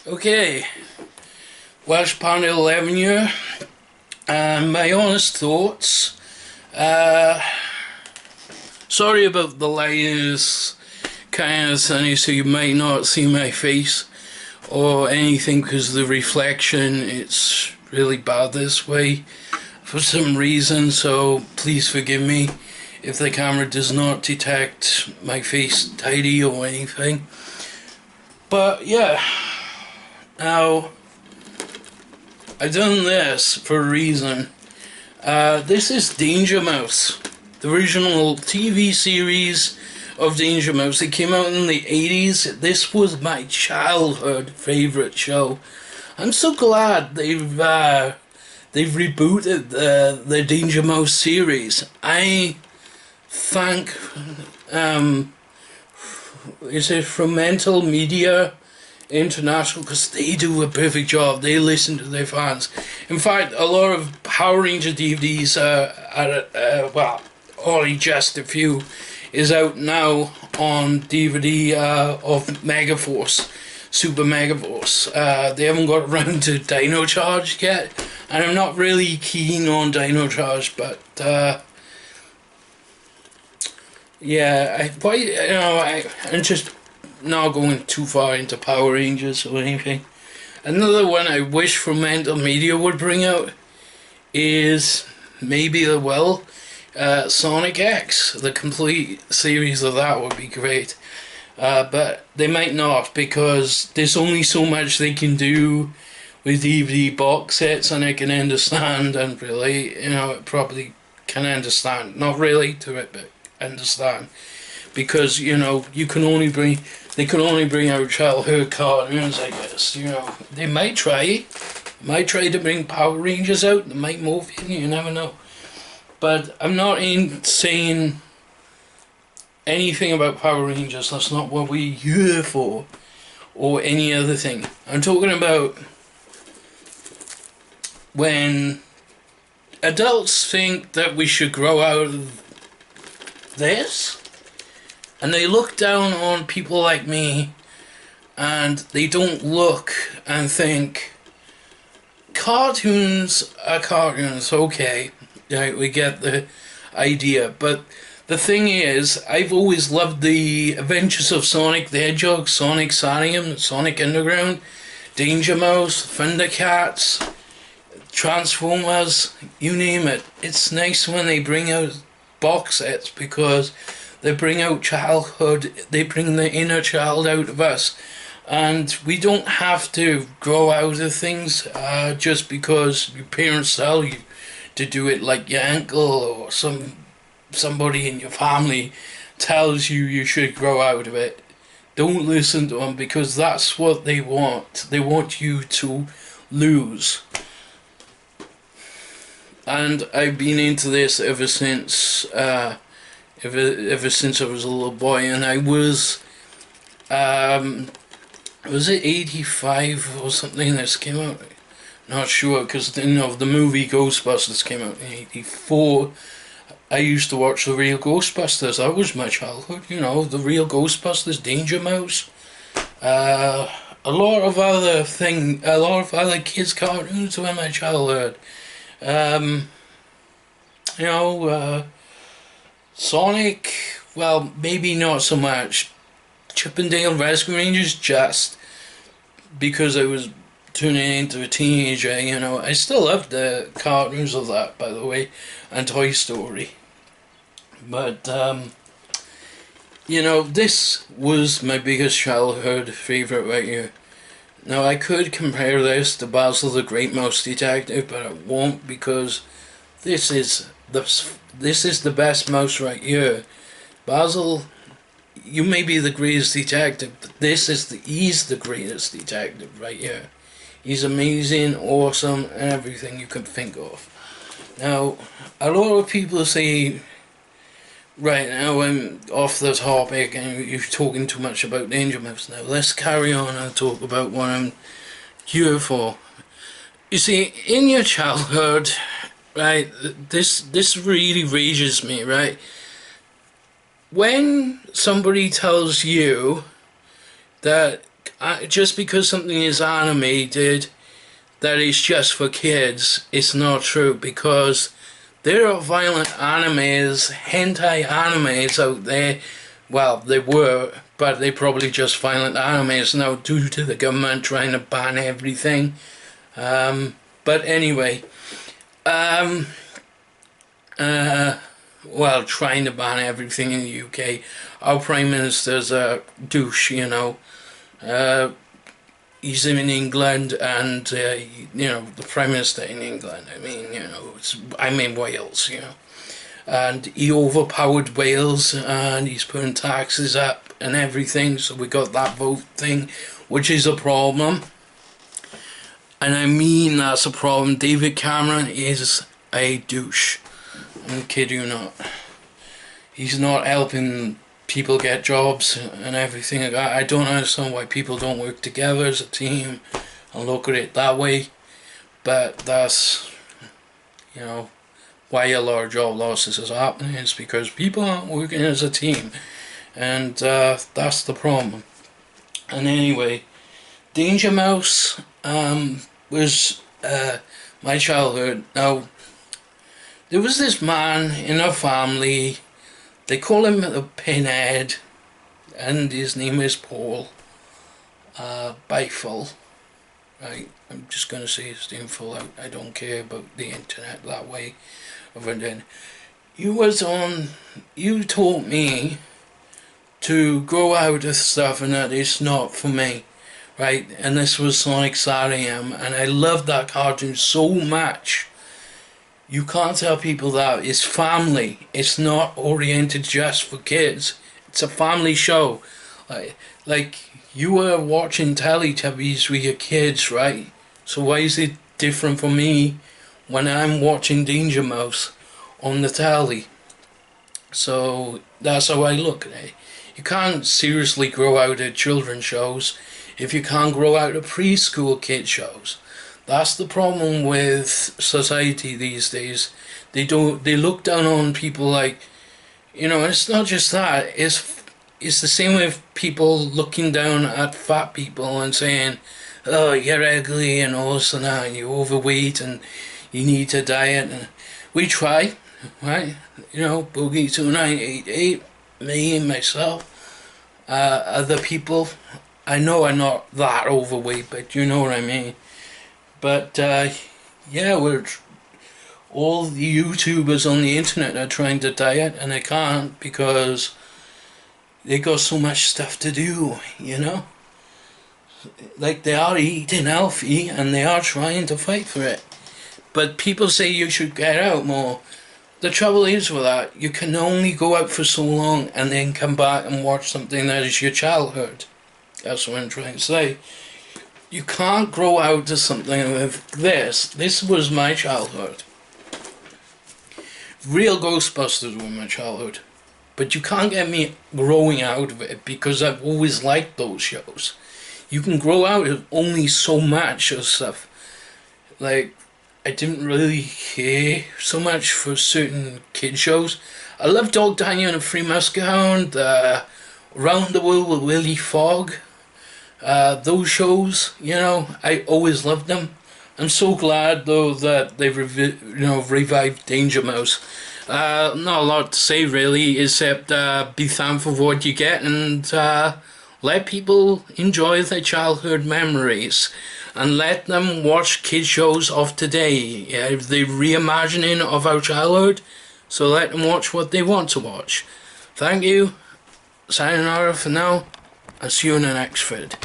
Okay, Welsh Panda 11 year, and my honest thoughts. Uh, Sorry about the light kind of sunny, so you might not see my face or anything because the reflection, it's really bad this way for some reason, so please forgive me if the camera does not detect my face tidy or anything. But yeah, now I've done this for a reason. This is Danger Mouse, the original TV series of Danger Mouse. It came out in the 80s. This was my childhood favourite show. I'm so glad they've rebooted the Danger Mouse series. I thank is it Fremantle Media International, because they do a perfect job. They listen to their fans. In fact, a lot of Power Ranger DVDs well, only just a few is out now on DVD of Megaforce, Super Megaforce. They haven't got around to Dino Charge yet, and I'm not really keen on Dino Charge, but yeah, I'm just not going too far into Power Rangers or anything. Another one I wish Fremantle Media would bring out is, maybe they will, Sonic X. The complete series of that would be great. But they might not, because there's only so much they can do with DVD box sets, and I can understand and really, probably can understand. Not really to it, but understand. Because, you can only bring... They can only bring out childhood cartoons, I guess. They might try. Might try to bring Power Rangers out. They might move in. You never know. But I'm not saying anything about Power Rangers. That's not what we're here for, or any other thing. I'm talking about when adults think that we should grow out of this, and they look down on people like me, and they don't look and think, cartoons are cartoons, okay, right, we get the idea, but the thing is, I've always loved the Adventures of Sonic the Hedgehog, Sonic Sanium, Sonic Underground, Danger Mouse, Thundercats, Transformers, you name it. It's nice when they bring out box sets, because they bring out childhood, they bring the inner child out of us, and we don't have to grow out of things just because your parents tell you to do it, like your uncle or somebody in your family tells you should grow out of it. Don't listen to them, because that's what they want. They want you to lose. And I've been into this ever since ever since I was a little boy, and I was it 85 or something this came out? Not sure, because the movie Ghostbusters came out in 84. I used to watch the real Ghostbusters. That was my childhood, the real Ghostbusters, Danger Mouse, a lot of other kids' cartoons were my childhood. Sonic, well, maybe not so much. Chip and Dale Rescue Rangers, just because I was turning into a teenager, I still love the cartoons of that, by the way, and Toy Story. But, this was my biggest childhood favourite right here. Now, I could compare this to Basil the Great Mouse Detective, but I won't, because this is the best mouse right here. Basil, you may be the greatest detective, but he's the greatest detective right here. He's amazing, awesome, and everything you can think of. Now, a lot of people say, right now I'm off the topic and you're talking too much about Danger Mouse. Now let's carry on and talk about what I'm here for. You see, in your childhood, right, this really rages me, right? When somebody tells you that Just because something is animated, that it's just for kids, it's not true, because there are violent animes, hentai animes out there. Well, they were, but they probably just violent animes now due to the government trying to ban everything. But anyway, well, trying to ban everything in the UK. Our Prime Minister's a douche, you know. He's in England, and you know, the Prime Minister in England. I mean, you know, I'm in Wales, you know, and he overpowered Wales, and he's putting taxes up and everything. So we got that vote thing, which is a problem. And I mean, that's a problem. David Cameron is a douche. I'm kidding you not. He's not helping people get jobs and everything like that. I don't understand why people don't work together as a team and look at it that way. But that's, you know, why a lot of job losses is happening. It's because people aren't working as a team. And that's the problem. And anyway, Danger Mouse was my childhood. Now, there was this man in our family. They call him the Pinhead, and his name is Paul Byful. Right, I'm just going to say his name full out. I don't care about the internet that way. Other than you taught me to grow out of stuff, and that it's not for me, right? And this was Sonic Sariam, and I loved that cartoon so much. You can't tell people that. It's family. It's not oriented just for kids. It's a family show. Like you were watching Teletubbies with your kids, right? So why is it different for me when I'm watching Danger Mouse on the telly? So that's how I look at it. You can't seriously grow out of children's shows if you can't grow out of preschool kid shows. That's the problem with society these days. They look down on people like, you know, and it's not just that. It's the same with people looking down at fat people and saying, oh, you're ugly and all this and that, and you're overweight and you need to diet. And we try, right? You know, Boogie2988, me and myself, other people. I know I'm not that overweight, but you know what I mean. But yeah, all the YouTubers on the internet are trying to diet, and they can't because they got so much stuff to do, you know. Like, they are eating healthy and they are trying to fight for it. But people say you should get out more. The trouble is with that, you can only go out for so long and then come back and watch something that is your childhood. That's what I'm trying to say. You can't grow out to something with this. This was my childhood. Real Ghostbusters were my childhood. But you can't get me growing out of it because I've always liked those shows. You can grow out of only so much of stuff. Like, I didn't really care so much for certain kid shows. I loved Dog Daniel and the Three Muskehound, Round the World with Willy Fogg. Those shows, you know, I always loved them. I'm so glad though that they've revived Danger Mouse. Not a lot to say really, except be thankful for what you get and let people enjoy their childhood memories and let them watch kid shows of today. Yeah, the reimagining of our childhood, so let them watch what they want to watch. Thank you. Sayonara for now. I'll see you in the next vid.